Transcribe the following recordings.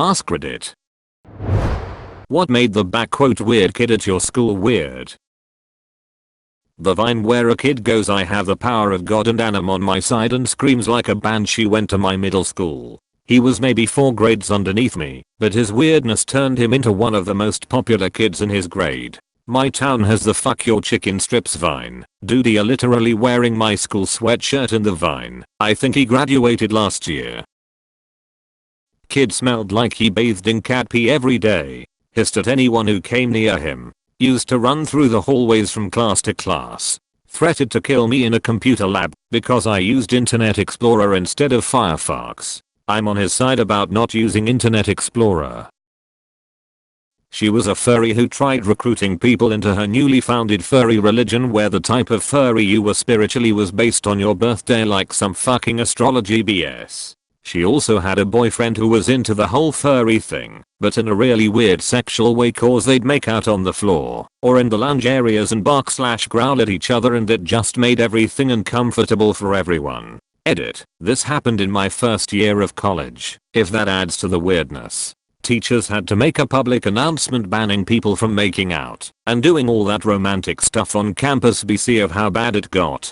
AskReddit. What made the "weird kid at your school" weird? The Vine where a kid goes, "I have the power of God and am on my side," and screams like a banshee went to my middle school. He was maybe 4 grades underneath me, but his weirdness turned him into one of the most popular kids in his grade. My town has the "fuck your chicken strips" Vine. Dude, you're literally wearing my school sweatshirt in the Vine. I think he graduated last year. Kid smelled like he bathed in cat pee every day. Hissed at anyone who came near him. Used to run through the hallways from class to class. Threatened to kill me in a computer lab because I used Internet Explorer instead of Firefox. I'm on his side about not using Internet Explorer. She was a furry who tried recruiting people into her newly founded furry religion, where the type of furry you were spiritually was based on your birthday, like some fucking astrology BS. She also had a boyfriend who was into the whole furry thing, but in a really weird sexual way, cause they'd make out on the floor or in the lounge areas and bark/growl at each other, and it just made everything uncomfortable for everyone. Edit. This happened in my first year of college, if that adds to the weirdness. Teachers had to make a public announcement banning people from making out and doing all that romantic stuff on campus BC of how bad it got.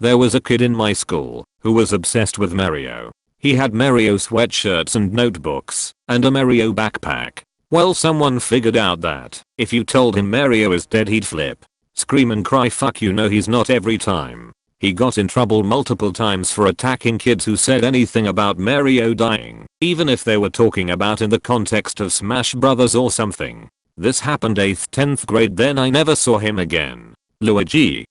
There was a kid in my school who was obsessed with Mario. He had Mario sweatshirts and notebooks and a Mario backpack. Well, someone figured out that if you told him Mario is dead, he'd flip, scream and cry "fuck you, no he's not" every time. He got in trouble multiple times for attacking kids who said anything about Mario dying, even if they were talking about in the context of Smash Brothers or something. This happened 8th-10th grade, then I never saw him again. Luigi.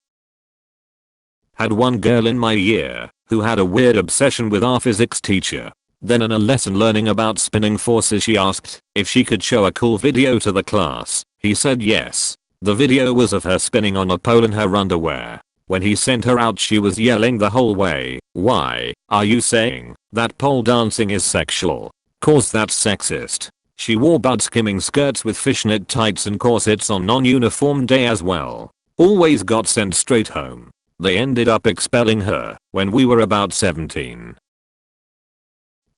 Had one girl in my year who had a weird obsession with our physics teacher. Then in a lesson learning about spinning forces, she asked if she could show a cool video to the class. He said yes. The video was of her spinning on a pole in her underwear. When he sent her out, she was yelling the whole way, "Why are you saying that pole dancing is sexual? Cause that's sexist." She wore butt-skimming skirts with fishnet tights and corsets on non-uniform day as well. Always got sent straight home. They ended up expelling her when we were about 17.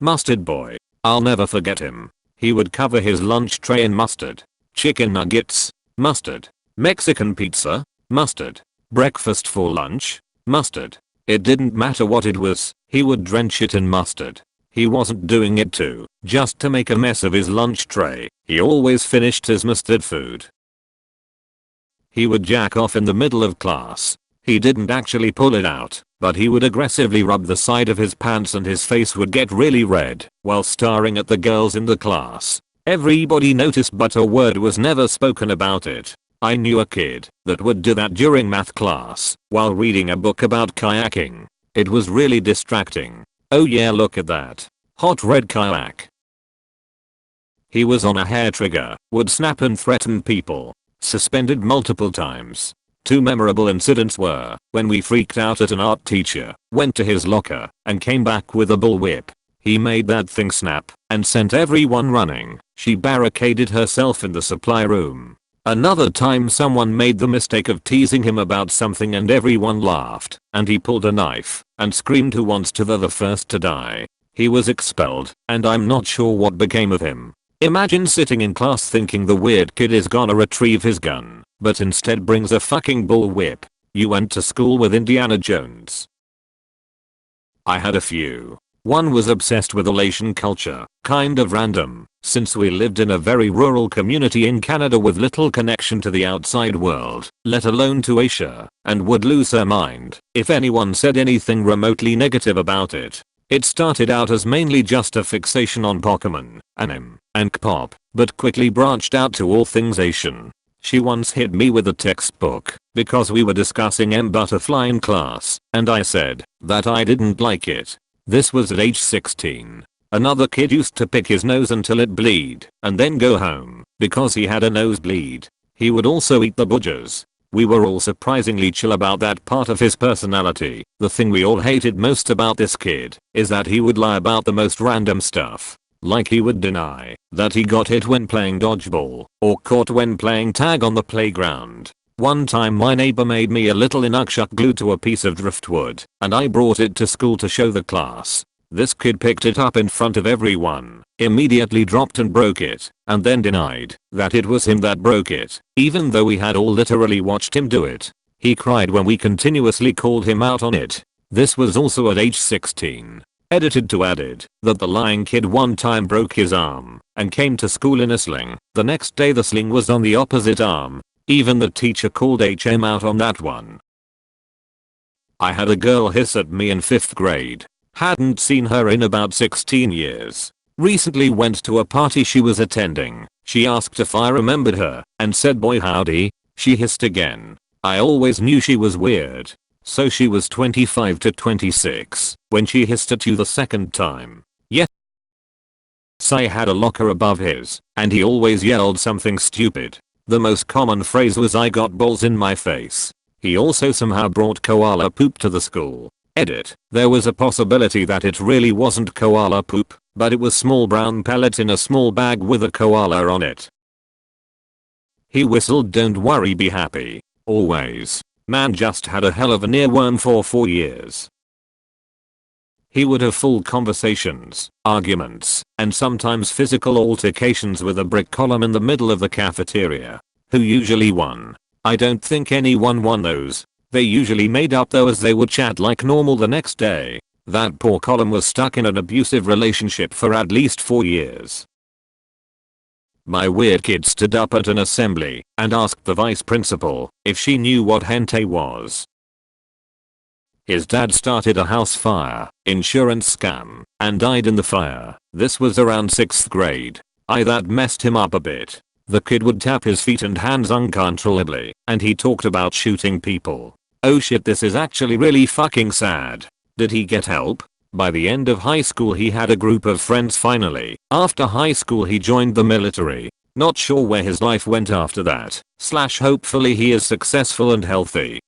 Mustard boy. I'll never forget him. He would cover his lunch tray in mustard. Chicken nuggets, mustard. Mexican pizza, mustard. Breakfast for lunch, mustard. It didn't matter what it was, he would drench it in mustard. He wasn't doing it just to make a mess of his lunch tray. He always finished his mustard food. He would jack off in the middle of class. He didn't actually pull it out, but he would aggressively rub the side of his pants and his face would get really red while staring at the girls in the class. Everybody noticed, but a word was never spoken about it. I knew a kid that would do that during math class while reading a book about kayaking. It was really distracting. Oh yeah, look at that hot red kayak. He was on a hair trigger, would snap and threaten people. Suspended multiple times. 2 memorable incidents were when we freaked out at an art teacher, went to his locker, and came back with a bullwhip. He made that thing snap and sent everyone running. She barricaded herself in the supply room. Another time someone made the mistake of teasing him about something and everyone laughed, and he pulled a knife and screamed, "Who wants to be the first to die?" He was expelled, and I'm not sure what became of him. Imagine sitting in class thinking the weird kid is gonna retrieve his gun, but instead brings a fucking bullwhip. You went to school with Indiana Jones. I had a few. One was obsessed with Asian culture, kind of random, since we lived in a very rural community in Canada with little connection to the outside world, let alone to Asia, and would lose her mind if anyone said anything remotely negative about it. It started out as mainly just a fixation on Pokemon, anime, and K-pop, but quickly branched out to all things Asian. She once hit me with a textbook because we were discussing M. Butterfly in class, and I said that I didn't like it. This was at age 16. Another kid used to pick his nose until it bleed and then go home because he had a nosebleed. He would also eat the boogers. We were all surprisingly chill about that part of his personality. The thing we all hated most about this kid is that he would lie about the most random stuff. Like he would deny that he got hit when playing dodgeball or caught when playing tag on the playground. One time my neighbor made me a little inukshuk glued to a piece of driftwood, and I brought it to school to show the class. This kid picked it up in front of everyone, immediately dropped and broke it, and then denied that it was him that broke it, even though we had all literally watched him do it. He cried when we continuously called him out on it. This was also at age 16. Edited to added that the lying kid one time broke his arm and came to school in a sling. The next day the sling was on the opposite arm. Even the teacher called HM out on that one. I had a girl hiss at me in 5th grade. Hadn't seen her in about 16 years. Recently went to a party she was attending. She asked if I remembered her and said boy howdy. She hissed again. I always knew she was weird. So she was 25 to 26 when she hissed at you the second time. Yes, I had a locker above his and he always yelled something stupid. The most common phrase was I got balls in my face. He also somehow brought koala poop to the school. Edit. There was a possibility that it really wasn't koala poop, but it was small brown pellets in a small bag with a koala on it. He whistled don't worry be happy. Always. Man just had a hell of an earworm for 4 years. He would have full conversations, arguments, and sometimes physical altercations with a brick column in the middle of the cafeteria. Who usually won? I don't think anyone won those. They usually made up though as they would chat like normal the next day. That poor column was stuck in an abusive relationship for at least 4 years. My weird kid stood up at an assembly and asked the vice principal if she knew what hentai was. His dad started a house fire, insurance scam, and died in the fire. This was around 6th grade. That messed him up a bit. The kid would tap his feet and hands uncontrollably, and he talked about shooting people. Oh shit, this is actually really fucking sad. Did he get help? By the end of high school he had a group of friends finally. After high school he joined the military. Not sure where his life went after that. Hopefully he is successful and healthy.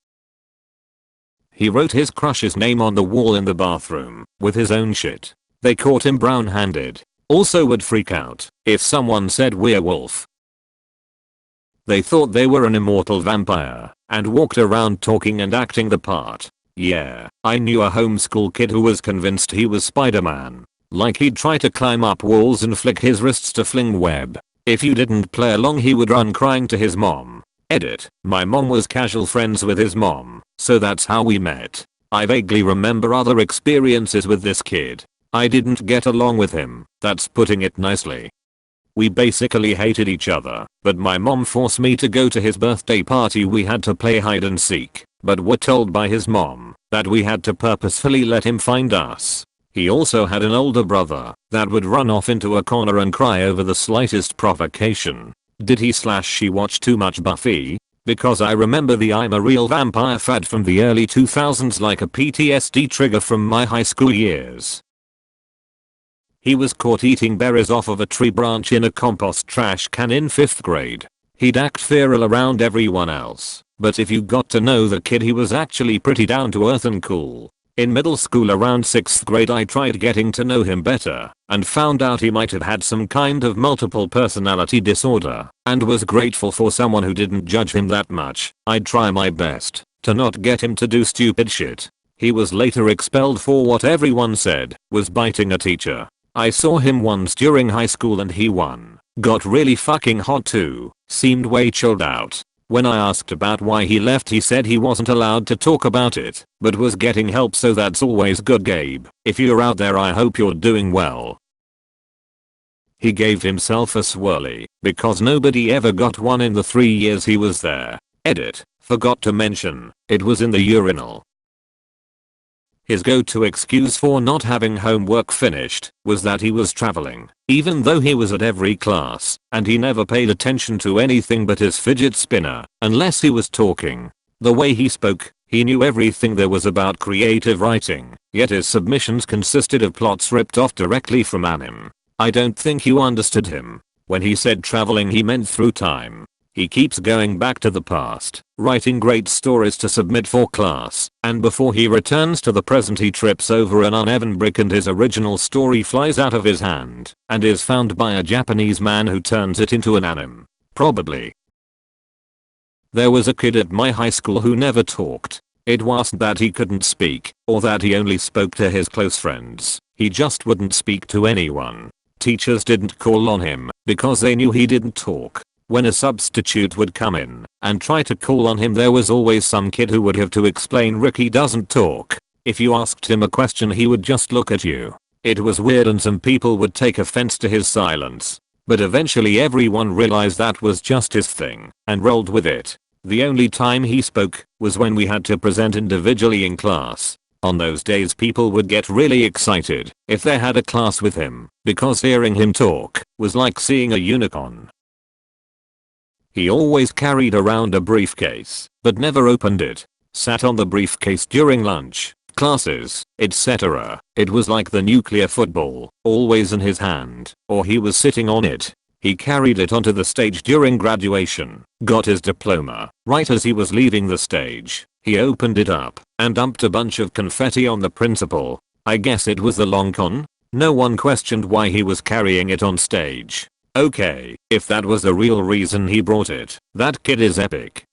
He wrote his crush's name on the wall in the bathroom with his own shit. They caught him brown-handed. Also would freak out if someone said werewolf. They thought they were an immortal vampire and walked around talking and acting the part. Yeah, I knew a homeschool kid who was convinced he was Spider-Man. Like he'd try to climb up walls and flick his wrists to fling web. If you didn't play along he would run crying to his mom. Edit. My mom was casual friends with his mom, so that's how we met. I vaguely remember other experiences with this kid. I didn't get along with him, that's putting it nicely. We basically hated each other, but my mom forced me to go to his birthday party. We had to play hide and seek, but were told by his mom that we had to purposefully let him find us. He also had an older brother that would run off into a corner and cry over the slightest provocation. Did he/she watch too much Buffy? Because I remember the I'm a real vampire fad from the early 2000s like a PTSD trigger from my high school years. He was caught eating berries off of a tree branch in a compost trash can in 5th grade. He'd act feral around everyone else, but if you got to know the kid he was actually pretty down to earth and cool. In middle school around 6th grade I tried getting to know him better and found out he might have had some kind of multiple personality disorder and was grateful for someone who didn't judge him that much. I'd try my best to not get him to do stupid shit. He was later expelled for what everyone said was biting a teacher. I saw him once during high school and he got really fucking hot too, seemed way chilled out. When I asked about why he left he said he wasn't allowed to talk about it, but was getting help, so that's always good. Gabe, if you're out there I hope you're doing well. He gave himself a swirly because nobody ever got one in the 3 years he was there. Edit. Forgot to mention, it was in the urinal. His go-to excuse for not having homework finished was that he was traveling, even though he was at every class, and he never paid attention to anything but his fidget spinner, unless he was talking. The way he spoke, he knew everything there was about creative writing, yet his submissions consisted of plots ripped off directly from anime. I don't think you understood him. When he said traveling he meant through time. He keeps going back to the past, writing great stories to submit for class, and before he returns to the present he trips over an uneven brick and his original story flies out of his hand and is found by a Japanese man who turns it into an anime. Probably. There was a kid at my high school who never talked. It wasn't that he couldn't speak, or that he only spoke to his close friends. He just wouldn't speak to anyone. Teachers didn't call on him because they knew he didn't talk. When a substitute would come in and try to call on him, there was always some kid who would have to explain Ricky doesn't talk. If you asked him a question, he would just look at you. It was weird and some people would take offense to his silence. But eventually everyone realized that was just his thing and rolled with it. The only time he spoke was when we had to present individually in class. On those days people would get really excited if they had a class with him because hearing him talk was like seeing a unicorn. He always carried around a briefcase but never opened it. Sat on the briefcase during lunch, classes, etc. It was like the nuclear football, always in his hand, or he was sitting on it. He carried it onto the stage during graduation, got his diploma. Right as he was leaving the stage, he opened it up and dumped a bunch of confetti on the principal. I guess it was the long con? No one questioned why he was carrying it on stage. Okay, if that was the real reason he brought it, that kid is epic.